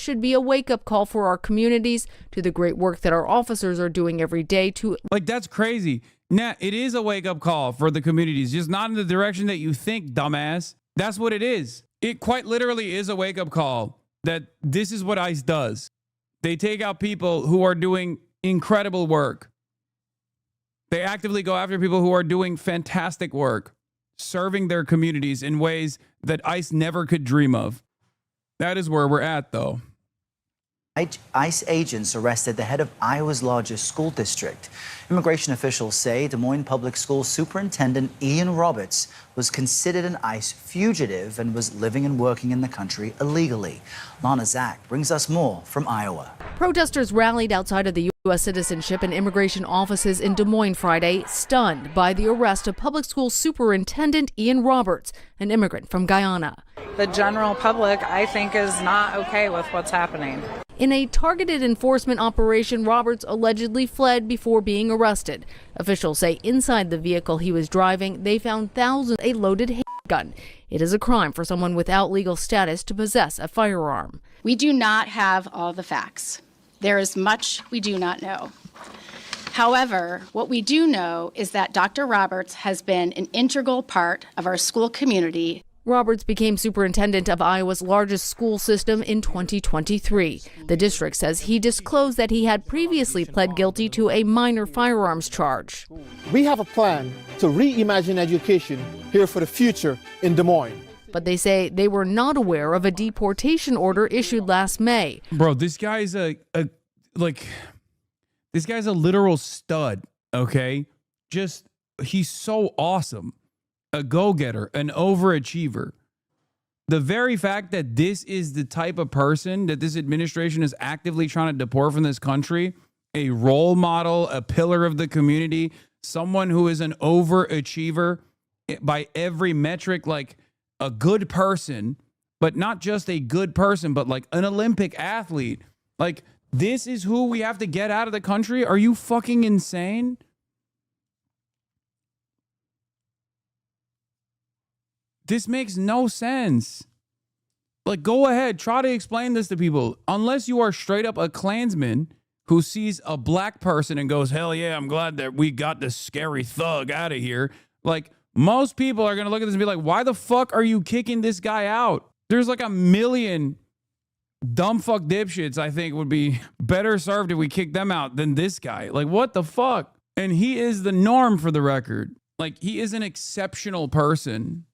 should be a wake-up call for our communities to the great work that our officers are doing every day to... Like, that's crazy. Nah, it is a wake-up call for the communities, just not in the direction that you think, dumbass. That's what it is. It quite literally is a wake-up call that this is what ICE does. They take out people who are doing incredible work. They actively go after people who are doing fantastic work, serving their communities in ways that ICE never could dream of. That is where we're at, though. ICE agents arrested the head of Iowa's largest school district. Immigration officials say Des Moines Public School Superintendent Ian Roberts was considered an ICE fugitive and was living and working in the country illegally. Lana Zach brings us more from Iowa. Protesters rallied outside of the U.S. Citizenship and Immigration offices in Des Moines Friday, stunned by the arrest of Public School Superintendent Ian Roberts, an immigrant from Guyana. The general public, I think, is not okay with what's happening. In a targeted enforcement operation, Roberts allegedly fled before being arrested. Officials say inside the vehicle he was driving, they found thousands of a loaded handgun. It is a crime for someone without legal status to possess a firearm. We do not have all the facts. There is much we do not know. However, what we do know is that Dr. Roberts has been an integral part of our school community. Roberts became superintendent of Iowa's largest school system in 2023. The district says he disclosed that he had previously pled guilty to a minor firearms charge. We have a plan to reimagine education here for the future in Des Moines. But they say they were not aware of a deportation order issued last May. Bro, this guy's this guy's a literal stud, okay? Just, he's so awesome. A go-getter, an overachiever. The very fact that this is the type of person that this administration is actively trying to deport from this country, a role model, a pillar of the community, someone who is an overachiever by every metric, like a good person, but not just a good person, but like an Olympic athlete. Like, this is who we have to get out of the country? Are you fucking insane? This makes no sense. Like, go ahead, try to explain this to people. Unless you are straight up a Klansman who sees a black person and goes, hell yeah, I'm glad that we got this scary thug out of here. Like, most people are going to look at this and be like, why the fuck are you kicking this guy out? There's like a million dumb fuck dipshits I think would be better served if we kicked them out than this guy. Like, what the fuck? And he is the norm, for the record. Like, he is an exceptional person.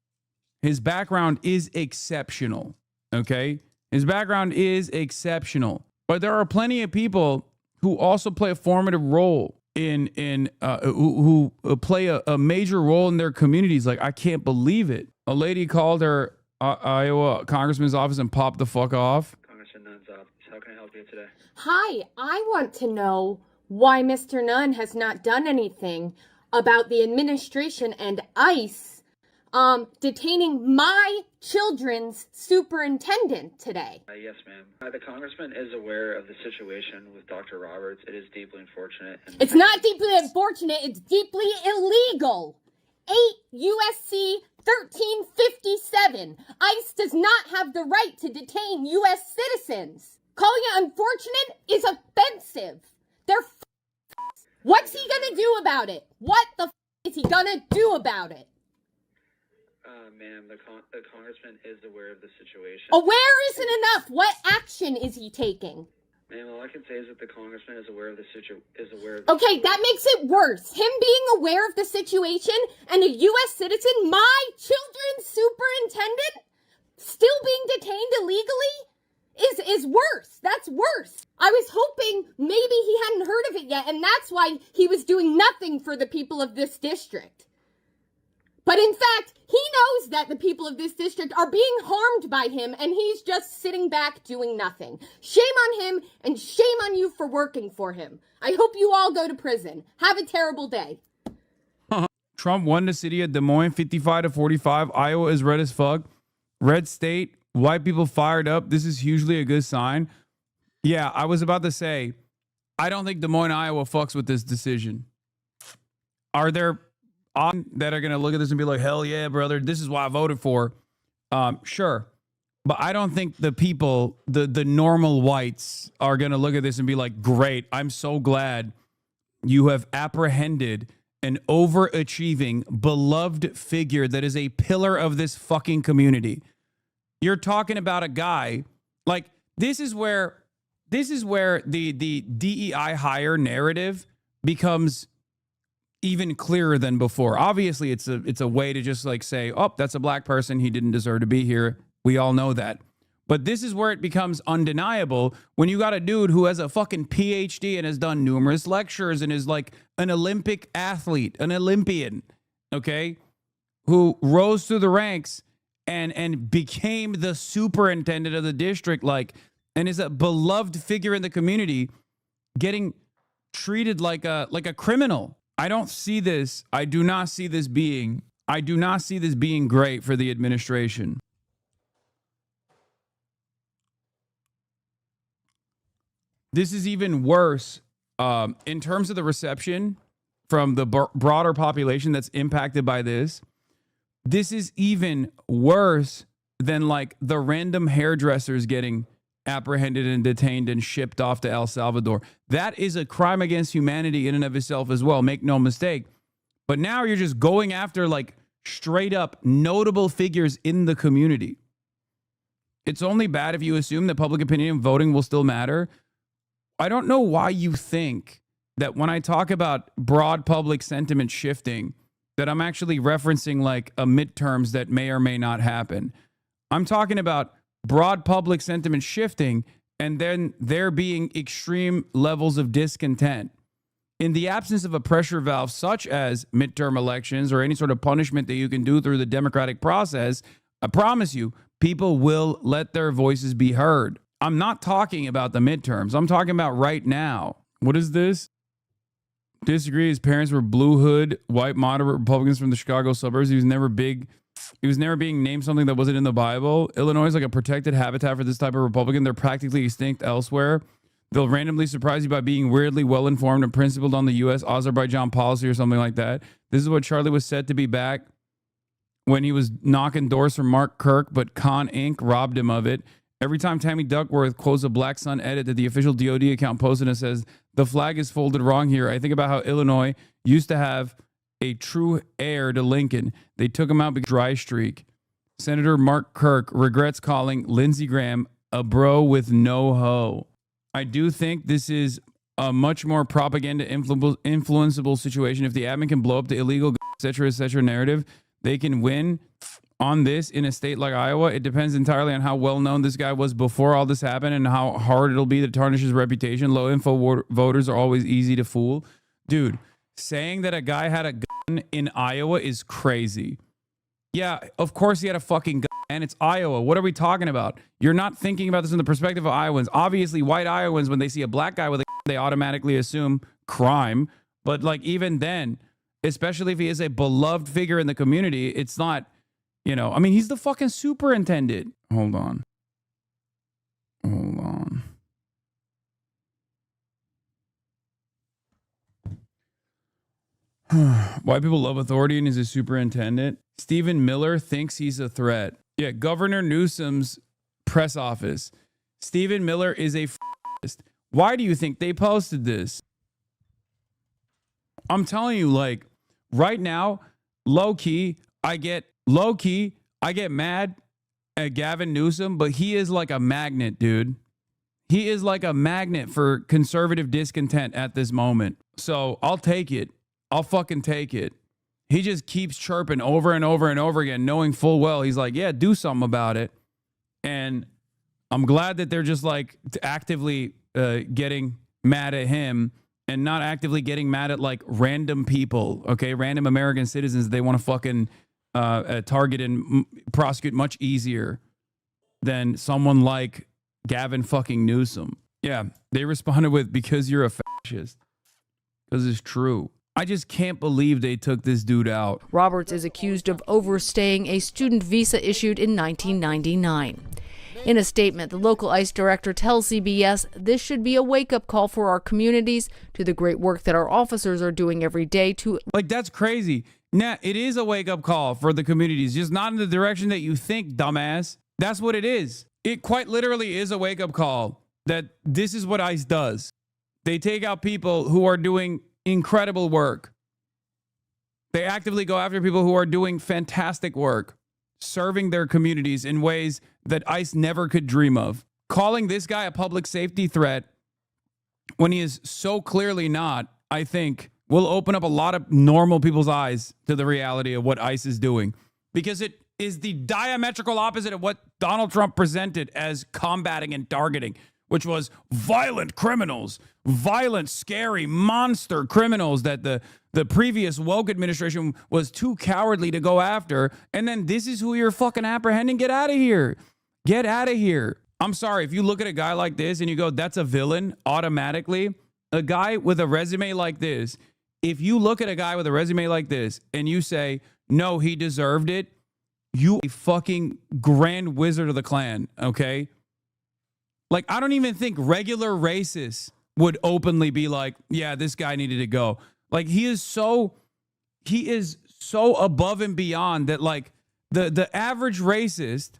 His background is exceptional, okay? His background is exceptional. But there are plenty of people who also play a formative role who play a major role in their communities. Like, I can't believe it. A lady called her Iowa congressman's office and popped the fuck off. Congressman Nunn's office. How can I help you today? Hi, I want to know why Mr. Nunn has not done anything about the administration and ICE detaining my children's superintendent today. Yes, ma'am. The congressman is aware of the situation with Dr. Roberts. It is deeply unfortunate. It's not deeply unfortunate. It's deeply illegal. 8 USC 1357. ICE does not have the right to detain U.S. citizens. Calling it unfortunate is offensive. What's he gonna do about it? What the is he gonna do about it? Ma'am, the congressman is aware of the situation. Aware isn't enough. What action is he taking? Ma'am, all I can say is that the congressman is aware of the situation. Okay, that makes it worse. Him being aware of the situation and a U.S. citizen, my children's superintendent, still being detained illegally is worse. That's worse. I was hoping maybe he hadn't heard of it yet, and that's why he was doing nothing for the people of this district. But in fact, he knows that the people of this district are being harmed by him, and he's just sitting back doing nothing. Shame on him, and shame on you for working for him. I hope you all go to prison. Have a terrible day. Trump won the city of Des Moines 55-45. Iowa is red as fuck. Red state, white people fired up. This is hugely a good sign. Yeah, I was about to say, I don't think Des Moines, Iowa fucks with this decision. Are there that are going to look at this and be like, hell yeah, brother, this is why I voted for? Sure. But I don't think the people, the normal whites, are going to look at this and be like, great, I'm so glad you have apprehended an overachieving, beloved figure that is a pillar of this fucking community. You're talking about a guy, like, this is where the DEI hire narrative becomes even clearer than before. Obviously, it's a way to just like say, oh, that's a black person. He didn't deserve to be here. We all know that. But this is where it becomes undeniable when you got a dude who has a fucking PhD and has done numerous lectures and is like an Olympic athlete, an Olympian, okay, who rose through the ranks and became the superintendent of the district, like, and is a beloved figure in the community, getting treated like a criminal. I don't see this. I do not see this being great for the administration. This is even worse in terms of the reception from the broader population that's impacted by this. This is even worse than like the random hairdressers getting apprehended and detained and shipped off to El Salvador. That is a crime against humanity in and of itself as well. Make no mistake. But now you're just going after like straight up notable figures in the community. It's only bad if you assume that public opinion and voting will still matter. I don't know why you think that when I talk about broad public sentiment shifting, that I'm actually referencing like a midterms that may or may not happen. I'm talking about broad public sentiment shifting and then there being extreme levels of discontent. In the absence of a pressure valve such as midterm elections or any sort of punishment that you can do through the democratic process, I promise you, people will let their voices be heard. I'm not talking about the midterms. I'm talking about right now. What is this? Disagree. His parents were blue hood, white moderate Republicans from the Chicago suburbs. He was never being named something that wasn't in the Bible. Illinois is like a protected habitat for this type of Republican. They're practically extinct elsewhere. They'll randomly surprise you by being weirdly well-informed and principled on the U.S. Azerbaijan policy or something like that. This is what Charlie was said to be back when he was knocking doors for Mark Kirk, but Con Inc. robbed him of it. Every time Tammy Duckworth quotes a Black Sun edit that the official DOD account posted and says, the flag is folded wrong here, I think about how Illinois used to have a true heir to Lincoln. They took him out because dry streak. Senator Mark Kirk regrets calling Lindsey Graham a bro with no hoe. I do think this is a much more propaganda influenceable situation. If the admin can blow up the illegal, et cetera narrative, they can win on this in a state like Iowa. It depends entirely on how well known this guy was before all this happened and how hard it'll be to tarnish his reputation. Low info voters are always easy to fool. Dude, saying that a guy had a gun in Iowa is crazy. Yeah, of course he had a fucking gun, and it's Iowa. What are we talking about? You're not thinking about this in the perspective of Iowans. Obviously, white Iowans, when they see a black guy with a gun, they automatically assume crime. But like even then, especially if he is a beloved figure in the community, it's not, you know, I mean, he's the fucking superintendent. Hold on. White people love authority and is a superintendent. Stephen Miller thinks he's a threat. Yeah, Governor Newsom's press office. Stephen Miller is a f***ist. Why do you think they posted this? I'm telling you, like, right now, low-key, I get mad at Gavin Newsom, but he is like a magnet, dude. He is like a magnet for conservative discontent at this moment. So I'll take it. I'll fucking take it. He just keeps chirping over and over and over again, knowing full well he's like, yeah, do something about it. And I'm glad that they're just like actively getting mad at him and not actively getting mad at like random people, okay? Random American citizens they want to fucking target and prosecute much easier than someone like Gavin fucking Newsom. Yeah, they responded with, because you're a fascist. Because it's true. I just can't believe they took this dude out. Roberts is accused of overstaying a student visa issued in 1999. In a statement, the local ICE director tells CBS this should be a wake-up call for our communities to the great work that our officers are doing every day to... Like, that's crazy. Nah, it is a wake-up call for the communities, just not in the direction that you think, dumbass. That's what it is. It quite literally is a wake-up call that this is what ICE does. They take out people who are doing incredible work. They actively go after people who are doing fantastic work, serving their communities in ways that ICE never could dream of. Calling this guy a public safety threat when he is so clearly not, I think, will open up a lot of normal people's eyes to the reality of what ICE is doing. Because it is the diametrical opposite of what Donald Trump presented as combating and targeting, which was violent criminals, violent, scary, monster criminals that the previous woke administration was too cowardly to go after. And then this is who you're fucking apprehending. Get out of here. Get out of here. I'm sorry. If you look at a guy like this and you go, that's a villain, automatically, a guy with a resume like this, if you look at a guy with a resume like this and you say, no, he deserved it, you a fucking grand wizard of the Klan, okay? Like, I don't even think regular racists would openly be like, yeah, this guy needed to go. Like, he is so above and beyond that, like, the average racist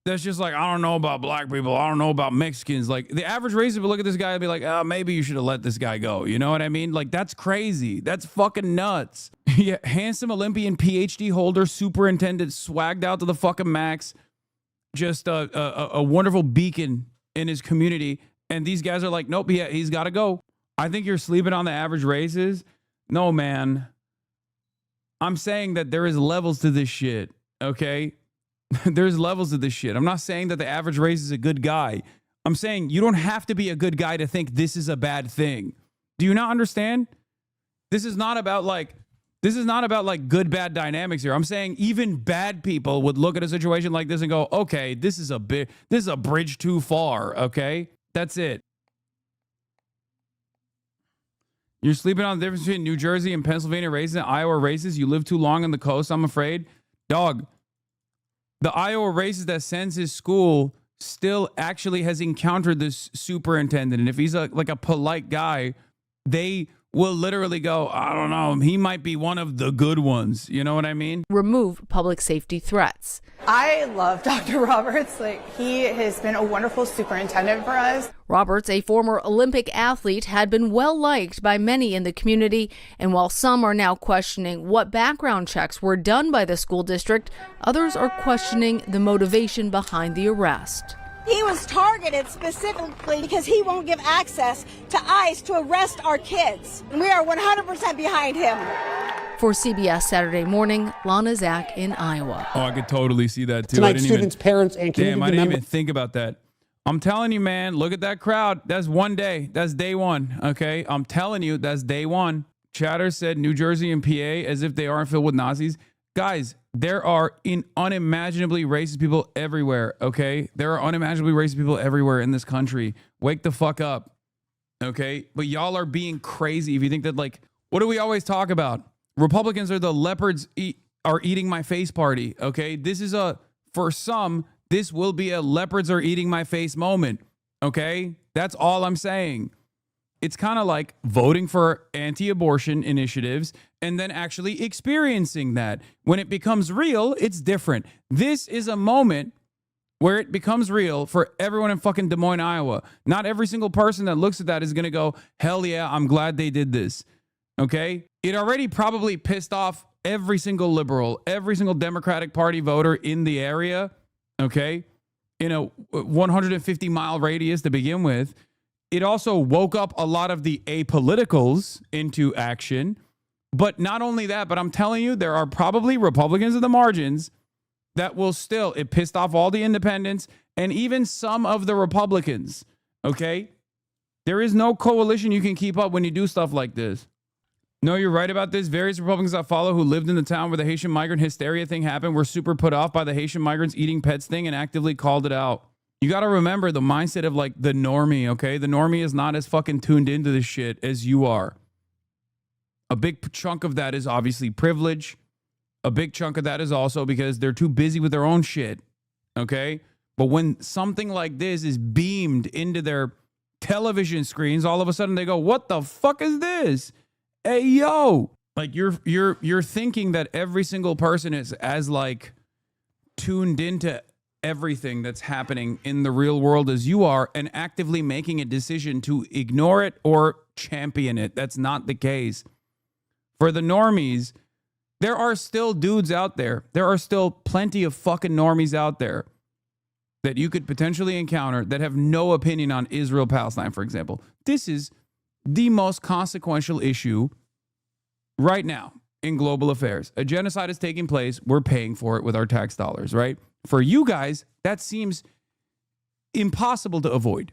that's just like, I don't know about black people, I don't know about Mexicans. Like, the average racist would look at this guy and be like, oh, maybe you should have let this guy go. You know what I mean? Like, that's crazy. That's fucking nuts. Yeah, handsome Olympian PhD holder, superintendent, swagged out to the fucking max. Just a wonderful beacon in his community. And these guys are like, nope, yeah, he's got to go. I think you're sleeping on the average races. No, man. I'm saying that there is levels to this shit, okay? There's levels to this shit. I'm not saying that the average race is a good guy. I'm saying you don't have to be a good guy to think this is a bad thing. Do you not understand? This is not about like good bad dynamics here. I'm saying even bad people would look at a situation like this and go, okay, this is a bridge too far, okay? That's it. You're sleeping on the difference between New Jersey and Pennsylvania races and Iowa races. You live too long on the coast, I'm afraid. Dog, the Iowa races that sends his school still actually has encountered this superintendent. And if he's like a polite guy, they will literally go, I don't know, he might be one of the good ones. You know what I mean? Remove public safety threats. I love Dr. Roberts. He has been a wonderful superintendent for us. Roberts, a former Olympic athlete, had been well liked by many in the community. And while some are now questioning what background checks were done by the school district, others are questioning the motivation behind the arrest. He was targeted specifically because he won't give access to ICE to arrest our kids. And we are 100% behind him. For CBS Saturday Morning, Lana Zach in Iowa. Oh, I could totally see that too. Tonight, students, parents, and community I didn't even think about that. I'm telling you, man, look at that crowd. That's one day. That's day one, okay? I'm telling you, that's day one. Chatter said New Jersey and PA as if they aren't filled with Nazis. Guys, there are unimaginably racist people everywhere, okay? There are unimaginably racist people everywhere in this country. Wake the fuck up, okay? But y'all are being crazy if you think that, like, what do we always talk about? Republicans are the leopards are eating my face party, okay? This is for some, this will be a leopards are eating my face moment, okay? That's all I'm saying. It's kind of like voting for anti-abortion initiatives and then actually experiencing that. When it becomes real, it's different. This is a moment where it becomes real for everyone in fucking Des Moines, Iowa. Not every single person that looks at that is going to go, hell yeah, I'm glad they did this. Okay? It already probably pissed off every single liberal, every single Democratic Party voter in the area. Okay? In a 150-mile radius to begin with. It also woke up a lot of the apoliticals into action. But not only that, but I'm telling you, there are probably Republicans in the margins that will still, it pissed off all the independents and even some of the Republicans. Okay? There is no coalition you can keep up when you do stuff like this. No, you're right about this. Various Republicans I follow who lived in the town where the Haitian migrant hysteria thing happened were super put off by the Haitian migrants eating pets thing and actively called it out. You got to remember the mindset of like the normie, okay? The normie is not as fucking tuned into this shit as you are. A big chunk of that is obviously privilege. A big chunk of that is also because they're too busy with their own shit, okay? But when something like this is beamed into their television screens, all of a sudden they go, what the fuck is this? Hey, yo. Like you're thinking that every single person is as like tuned into everything that's happening in the real world as you are and actively making a decision to ignore it or champion it. That's not the case. For the normies, there are still dudes out there. There are still plenty of fucking normies out there that you could potentially encounter that have no opinion on Israel-Palestine, for example. This is the most consequential issue right now in global affairs. A genocide is taking place. We're paying for it with our tax dollars, right? For you guys, that seems impossible to avoid.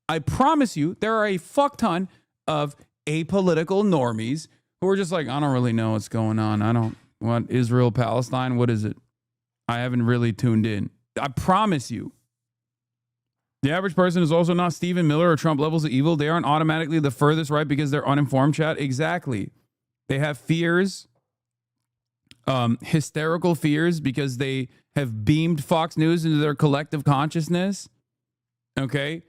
I promise you, there are a fuck ton of apolitical normies who are just like, I don't really know what's going on. I don't want Israel, Palestine. What is it? I haven't really tuned in. I promise you. The average person is also not Stephen Miller or Trump levels of evil. They aren't automatically the furthest right because they're uninformed, chat. Exactly. They have fears, hysterical fears because they have beamed Fox News into their collective consciousness. Okay.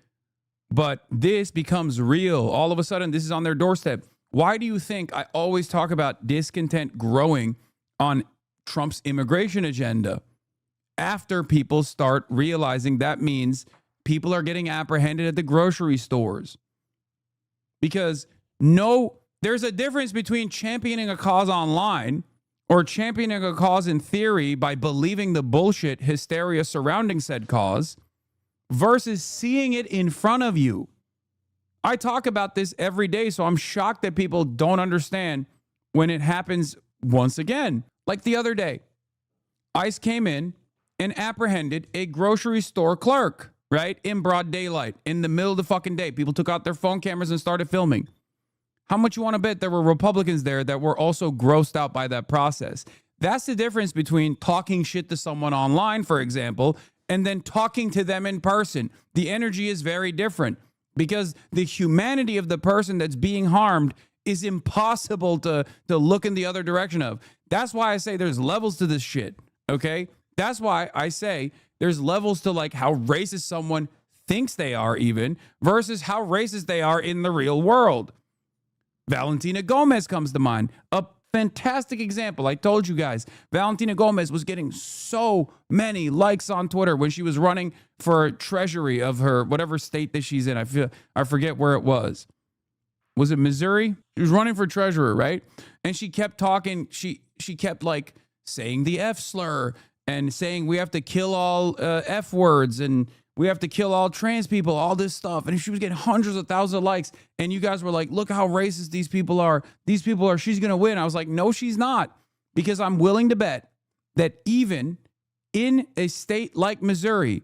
But this becomes real. All of a sudden, this is on their doorstep. Why do you think I always talk about discontent growing on Trump's immigration agenda? After people start realizing that means people are getting apprehended at the grocery stores. Because there's a difference between championing a cause online or championing a cause in theory by believing the bullshit hysteria surrounding said cause versus seeing it in front of you. I talk about this every day, so I'm shocked that people don't understand when it happens once again. Like the other day, ICE came in and apprehended a grocery store clerk, right? In broad daylight, in the middle of the fucking day. People took out their phone cameras and started filming. How much you want to bet there were Republicans there that were also grossed out by that process? That's the difference between talking shit to someone online, for example, and then talking to them in person. The energy is very different because the humanity of the person that's being harmed is impossible to look in the other direction of. That's why I say there's levels to this shit, okay? That's why I say there's levels to like how racist someone thinks they are even versus how racist they are in the real world. Valentina Gomez comes to mind. A fantastic example. I told you guys, Valentina Gomez was getting so many likes on Twitter when she was running for treasury of her whatever state that she's in. I forget where it was. Was it Missouri? She was running for treasurer, right? And she kept talking. She kept like saying the F slur and saying we have to kill all F words and we have to kill all trans people, all this stuff. And she was getting hundreds of thousands of likes. And you guys were like, look how racist these people are. These people are, she's going to win. I was like, no, she's not. Because I'm willing to bet that even in a state like Missouri,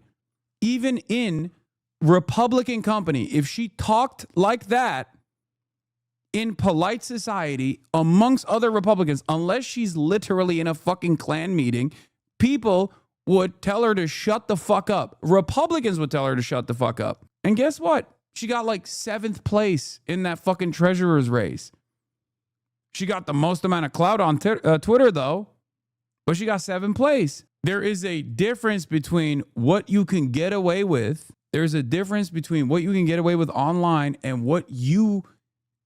even in Republican company, if she talked like that in polite society amongst other Republicans, unless she's literally in a fucking Klan meeting, people would tell her to shut the fuck up. Republicans would tell her to shut the fuck up. And guess what? She got like 7th place in that fucking treasurer's race. She got the most amount of clout on Twitter, though, but she got 7th place. There is a difference between what you can get away with. There's a difference between what you can get away with online and what you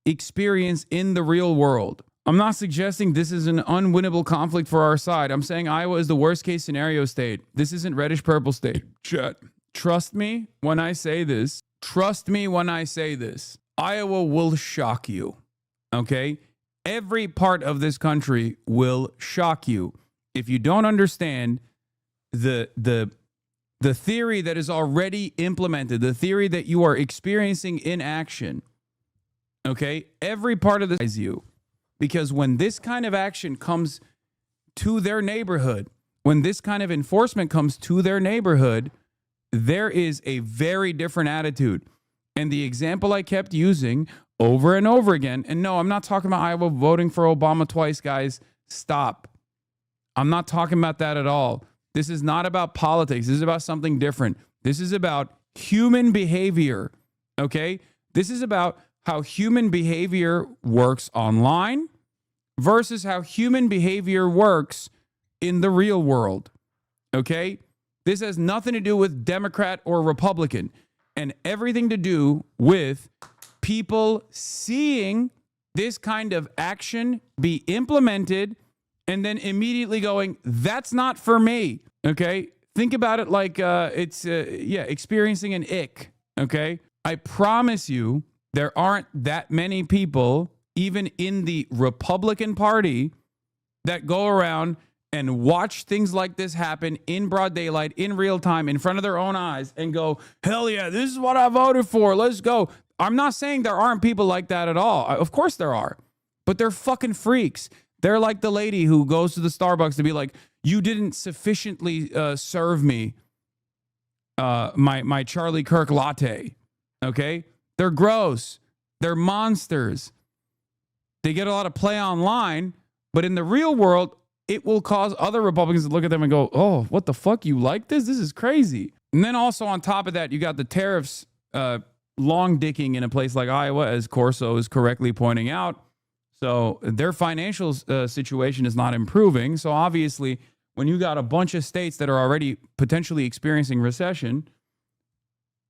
experience in the real world. I'm not suggesting this is an unwinnable conflict for our side. I'm saying Iowa is the worst case scenario state. This isn't reddish purple state. Chat. Trust me when I say this. Trust me when I say this. Iowa will shock you. Okay? Every part of this country will shock you. If you don't understand the theory that is already implemented, the theory that you are experiencing in action, okay? Every part of this is you. Because when this kind of action comes to their neighborhood, when this kind of enforcement comes to their neighborhood, there is a very different attitude. And the example I kept using over and over again, and no, I'm not talking about Iowa voting for Obama twice, guys. Stop. I'm not talking about that at all. This is not about politics. This is about something different. This is about human behavior, okay? This is about how human behavior works online versus how human behavior works in the real world, okay? This has nothing to do with Democrat or Republican and everything to do with people seeing this kind of action be implemented and then immediately going, that's not for me, okay? Think about it like it's experiencing an ick, okay? I promise you there aren't that many people, even in the Republican Party, that go around and watch things like this happen in broad daylight, in real time, in front of their own eyes, and go, hell yeah, this is what I voted for. Let's go. I'm not saying there aren't people like that at all. Of course there are. But they're fucking freaks. They're like the lady who goes to the Starbucks to be like, you didn't sufficiently serve me my Charlie Kirk latte. Okay? They're gross. They're monsters. They get a lot of play online, but in the real world, it will cause other Republicans to look at them and go, oh, what the fuck? You like this? This is crazy. And then also on top of that, you got the tariffs long dicking in a place like Iowa, as Corso is correctly pointing out. So their financial situation is not improving. So obviously, when you got a bunch of states that are already potentially experiencing recession,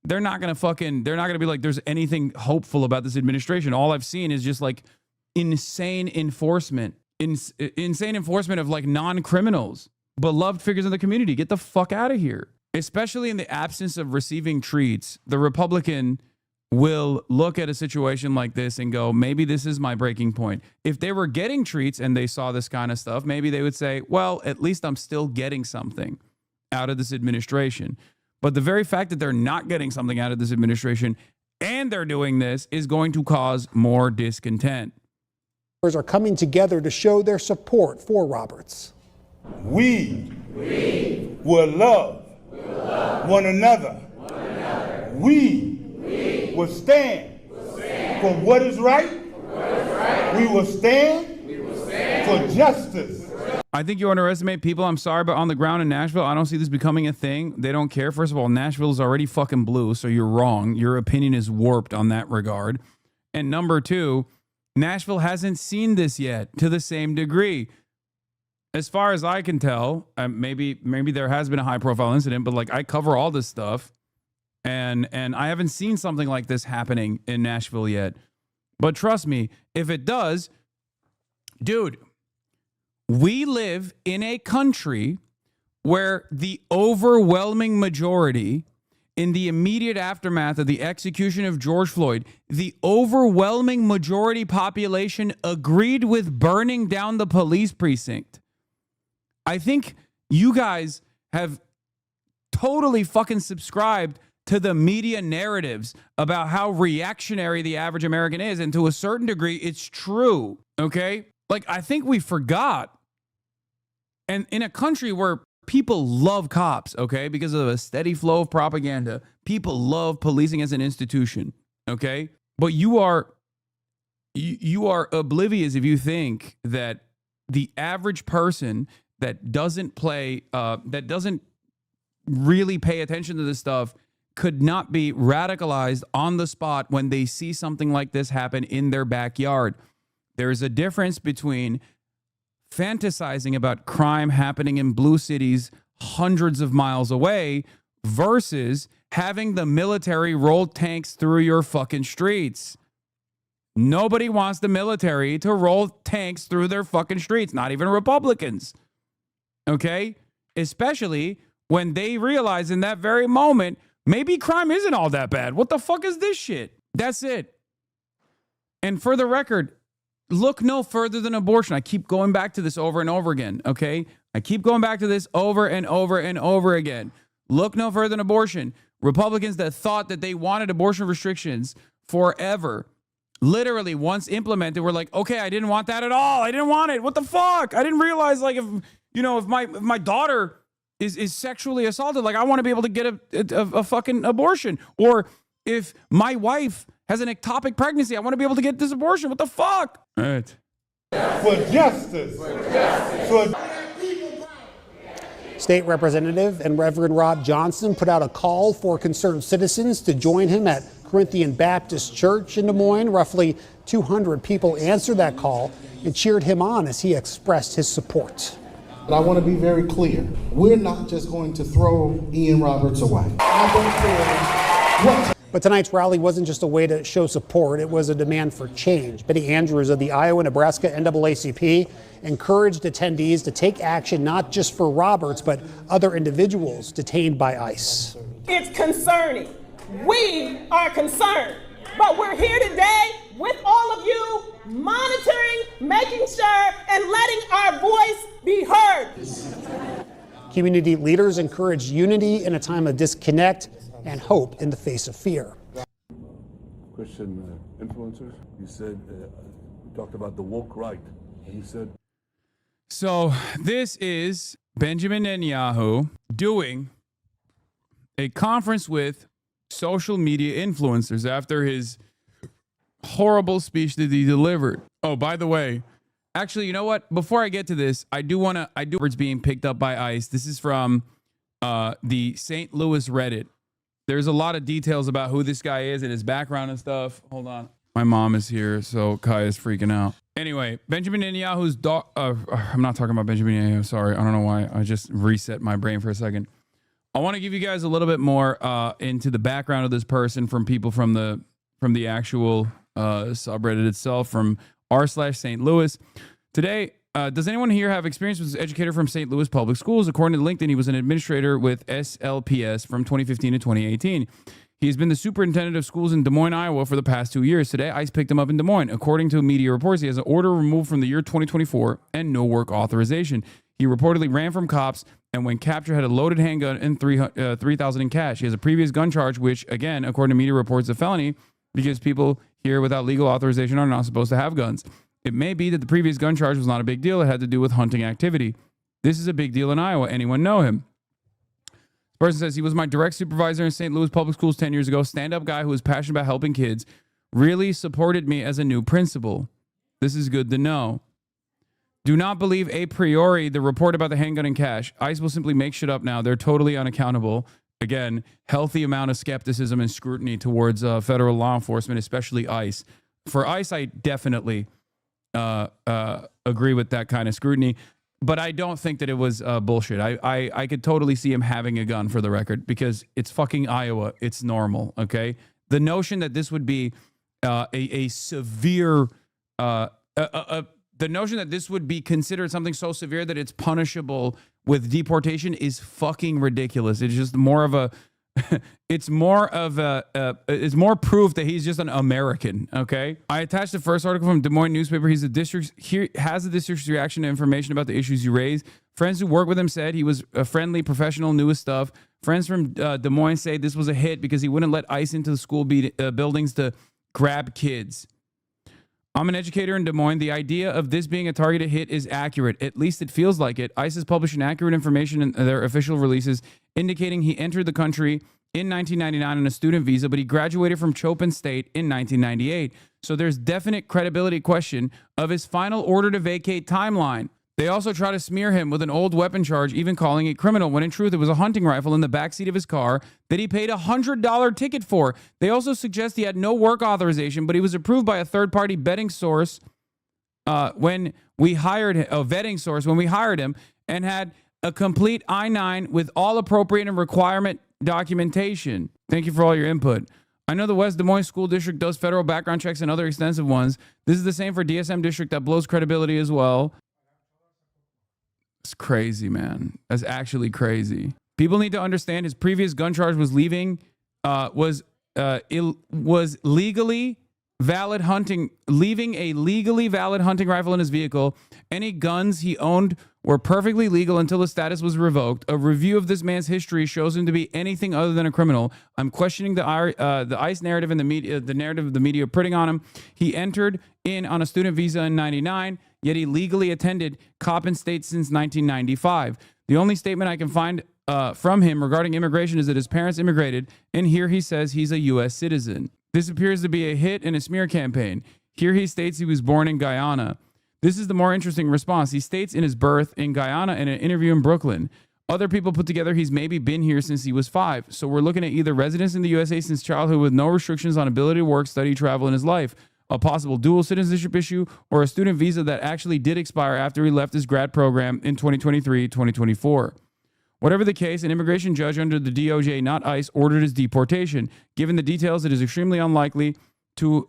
they're not going to be like, there's anything hopeful about this administration. All I've seen is just like insane enforcement of like non-criminals, beloved figures in the community. Get the fuck out of here. Especially in the absence of receiving treats, the Republican will look at a situation like this and go, maybe this is my breaking point. If they were getting treats and they saw this kind of stuff, maybe they would say, well, at least I'm still getting something out of this administration. But the very fact that they're not getting something out of this administration and they're doing this is going to cause more discontent. Are coming together to show their support for Roberts. We will love one another. We will stand for what is right. We will stand for justice. I think you underestimate people. I'm sorry, but on the ground in Nashville, I don't see this becoming a thing. They don't care. First of all, Nashville is already fucking blue, so you're wrong. Your opinion is warped on that regard. And number two, Nashville hasn't seen this yet to the same degree. As far as I can tell, maybe there has been a high-profile incident, but like I cover all this stuff, and I haven't seen something like this happening in Nashville yet. But trust me, if it does, dude, we live in a country where the overwhelming majority, in the immediate aftermath of the execution of George Floyd, the overwhelming majority population agreed with burning down the police precinct. I think you guys have totally fucking subscribed to the media narratives about how reactionary the average American is. And to a certain degree, it's true. Okay? Like, I think we forgot. And in a country where people love cops, okay, because of a steady flow of propaganda, people love policing as an institution, okay? But you are oblivious if you think that the average person that doesn't really pay attention to this stuff could not be radicalized on the spot when they see something like this happen in their backyard. There's a difference between fantasizing about crime happening in blue cities hundreds of miles away versus having the military roll tanks through your fucking streets. Nobody wants the military to roll tanks through their fucking streets, not even Republicans. Okay? Especially when they realize in that very moment, maybe crime isn't all that bad. What the fuck is this shit? That's it. And for the record, look no further than abortion. I keep going back to this over and over again, okay? I keep going back to this over and over and over again. Look no further than abortion. Republicans that thought that they wanted abortion restrictions forever, literally once implemented, were like, okay, I didn't want that at all. I didn't want it. What the fuck? I didn't realize, like, if my daughter is sexually assaulted, like, I want to be able to get a fucking abortion. Or if my wife has an ectopic pregnancy, I want to be able to get this abortion. What the fuck? All right. For justice. State Representative and Reverend Rob Johnson put out a call for concerned citizens to join him at Corinthian Baptist Church in Des Moines. Roughly 200 people answered that call and cheered him on as he expressed his support. But I want to be very clear. We're not just going to throw Ian Roberts away. I don't care what. But tonight's rally wasn't just a way to show support, it was a demand for change. Betty Andrews of the Iowa-Nebraska NAACP encouraged attendees to take action not just for Roberts, but other individuals detained by ICE. It's concerning. We are concerned. But we're here today with all of you, monitoring, making sure, and letting our voice be heard. Community leaders encouraged unity in a time of disconnect and hope in the face of fear. Christian influencers, you said, you talked about the woke right, and you said. So this is Benjamin Netanyahu doing a conference with social media influencers after his horrible speech that he delivered. Oh, by the way, actually, you know what? Before I get to this, I do it's being picked up by ICE. This is from the St. Louis Reddit. There's a lot of details about who this guy is and his background and stuff. Hold on. My mom is here, so Kai is freaking out. Anyway, Benjamin Netanyahu's I'm not talking about Benjamin Netanyahu. Sorry. I don't know why. I just reset my brain for a second. I want to give you guys a little bit more into the background of this person from people from the actual subreddit itself, from r/St. Louis. Today, does anyone here have experience with this educator from St. Louis Public Schools? According to LinkedIn, he was an administrator with SLPS from 2015 to 2018. He's been the superintendent of schools in Des Moines, Iowa for the past 2 years. Today, ICE picked him up in Des Moines. According to media reports, he has an order removed from the year 2024 and no work authorization. He reportedly ran from cops and when captured had a loaded handgun and $3,000 in cash. He has a previous gun charge, which, again, according to media reports, is a felony because people here without legal authorization are not supposed to have guns. It may be that the previous gun charge was not a big deal. It had to do with hunting activity. This is a big deal in Iowa. Anyone know him? The person says, he was my direct supervisor in St. Louis Public Schools 10 years ago. Stand-up guy who was passionate about helping kids. Really supported me as a new principal. This is good to know. Do not believe a priori the report about the handgun and cash. ICE will simply make shit up now. They're totally unaccountable. Again, healthy amount of skepticism and scrutiny towards federal law enforcement, especially ICE. For ICE, I definitely agree with that kind of scrutiny. But I don't think that it was bullshit. I could totally see him having a gun, for the record, because it's fucking Iowa. It's normal, okay? The notion that this would be a severe... the notion that this would be considered something so severe that it's punishable with deportation is fucking ridiculous. It's just more of a... it's more proof that he's just an American, okay? I attached the first article from Des Moines newspaper. He's the district, here has the district's reaction to information about the issues you raised. Friends who work with him said he was a friendly professional, knew his stuff. Friends from Des Moines say this was a hit because he wouldn't let ICE into the school buildings to grab kids. I'm an educator in Des Moines. The idea of this being a targeted hit is accurate. At least it feels like it. ICE has published inaccurate information in their official releases indicating he entered the country in 1999 on a student visa, but he graduated from Chopin State in 1998. So there's definite credibility question of his final order to vacate timeline. They also try to smear him with an old weapon charge, even calling it criminal, when in truth it was a hunting rifle in the backseat of his car that he paid a $100 ticket for. They also suggest he had no work authorization, but he was approved by a third-party betting source when we hired him, vetting source when we hired him, and had a complete I-9 with all appropriate and requirement documentation. Thank you for all your input. I know the West Des Moines School District does federal background checks and other extensive ones. This is the same for DSM District that blows credibility as well. It's crazy, man. That's actually crazy. People need to understand his previous gun charge was legally valid hunting, leaving a legally valid hunting rifle in his vehicle. Any guns he owned were perfectly legal until his status was revoked. A review of this man's history shows him to be anything other than a criminal. I'm questioning the ICE narrative and the media, the narrative of the media putting on him. He entered in on a student visa in 99, yet he legally attended Coppin State since 1995. The only statement I can find from him regarding immigration is that his parents immigrated, and here he says he's a U.S. citizen. This appears to be a hit in a smear campaign. Here he states he was born in Guyana. This is the more interesting response. He states in his birth in Guyana in an interview in Brooklyn. Other people put together he's maybe been here since he was 5. So we're looking at either residence in the USA since childhood with no restrictions on ability to work, study, travel in his life, a possible dual citizenship issue, or a student visa that actually did expire after he left his grad program in 2023-2024. Whatever the case, an immigration judge under the DOJ, not ICE, ordered his deportation. Given the details, it is extremely unlikely to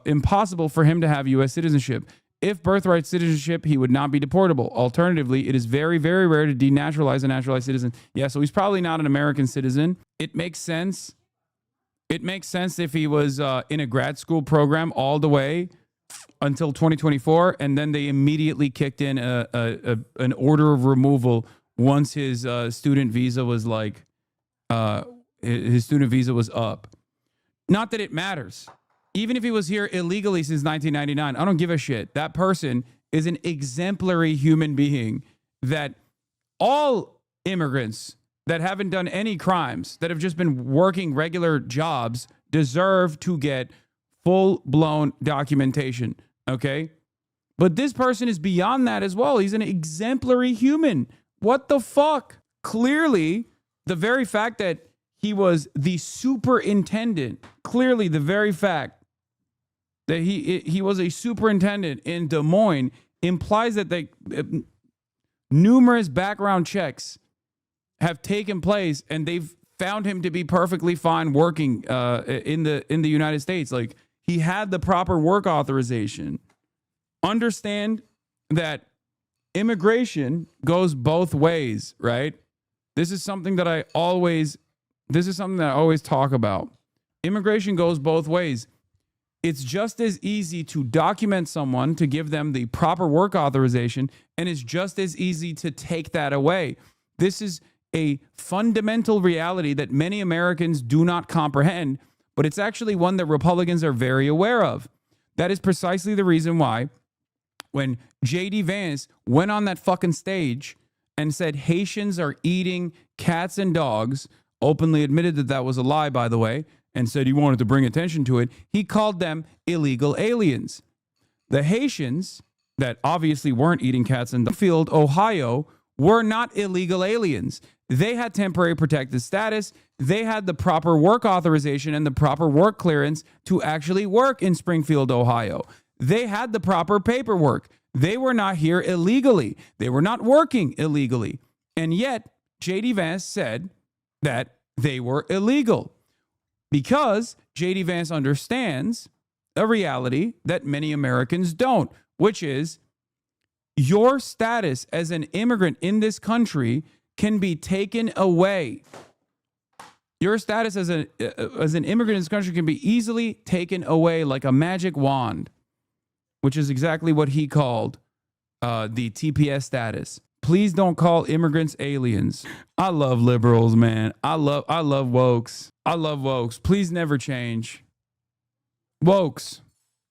impossible for him to have U.S. citizenship. If birthright citizenship, he would not be deportable. Alternatively, it is very, very rare to denaturalize a naturalized citizen. Yeah, so he's probably not an American citizen. It makes sense. It makes sense if he was in a grad school program all the way until 2024, and then they immediately kicked in an order of removal once his student visa was his student visa was up. Not that it matters. Even if he was here illegally since 1999, I don't give a shit. That person is an exemplary human being that all immigrants that haven't done any crimes, that have just been working regular jobs, deserve to get full-blown documentation, okay? But this person is beyond that as well. He's an exemplary human. What the fuck? Clearly, the very fact that he was the superintendent, clearly the very fact that he was a superintendent in Des Moines implies that numerous background checks have taken place and they've found him to be perfectly fine working in the United States. Like, he had the proper work authorization. Understand that immigration goes both ways, right? This is something that I always talk about. Immigration goes both ways. It's just as easy to document someone, to give them the proper work authorization, and it's just as easy to take that away. This is a fundamental reality that many Americans do not comprehend, but it's actually one that Republicans are very aware of. That is precisely the reason why when J.D. Vance went on that fucking stage and said Haitians are eating cats and dogs, openly admitted that that was a lie, by the way, and said he wanted to bring attention to it, he called them illegal aliens. The Haitians that obviously weren't eating cats in Springfield, Ohio, were not illegal aliens. They had temporary protected status. They had the proper work authorization and the proper work clearance to actually work in Springfield, Ohio. They had the proper paperwork. They were not here illegally. They were not working illegally. And yet, J.D. Vance said that they were illegal because J.D. Vance understands a reality that many Americans don't, which is your status as an immigrant in this country can be taken away. Your status as an immigrant in this country can be easily taken away like a magic wand, which is exactly what he called the TPS status. Please don't call immigrants aliens. I love liberals, man. I love wokes. I love wokes. Please never change. Wokes,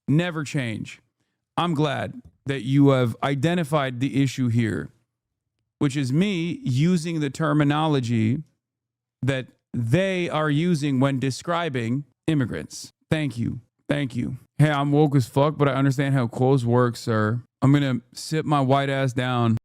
never change. I'm glad that you have identified the issue here, which is me using the terminology that they are using when describing immigrants. Thank you. Thank you. Hey, I'm woke as fuck, but I understand how quotes work, sir. I'm going to sit my white ass down